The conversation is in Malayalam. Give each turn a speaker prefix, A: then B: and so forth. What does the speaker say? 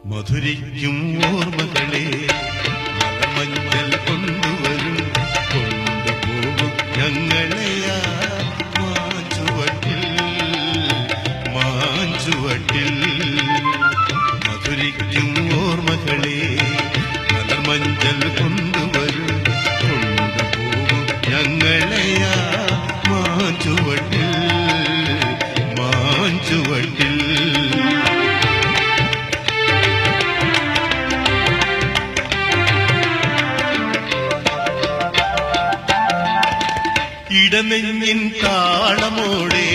A: മധുരിക്കും ഓർമ്മകളെ മലമഞ്ഞൾ കൊണ്ടുവരും കൊണ്ടുപോകും ഞങ്ങളെയാ മാഞ്ചുവട്ടിൽ മാഞ്ചുവട്ടിൽ. മധുരിക്കും ഓർമ്മകളെ മലമഞ്ഞൾ കൊണ്ടുവരും കൊണ്ടുപോകും ഞങ്ങളെയാ മാഞ്ചുവട്ടിൽ മാഞ്ചുവട്ടിൽ. ഇടനെഞ്ഞിൻ താളമോടെ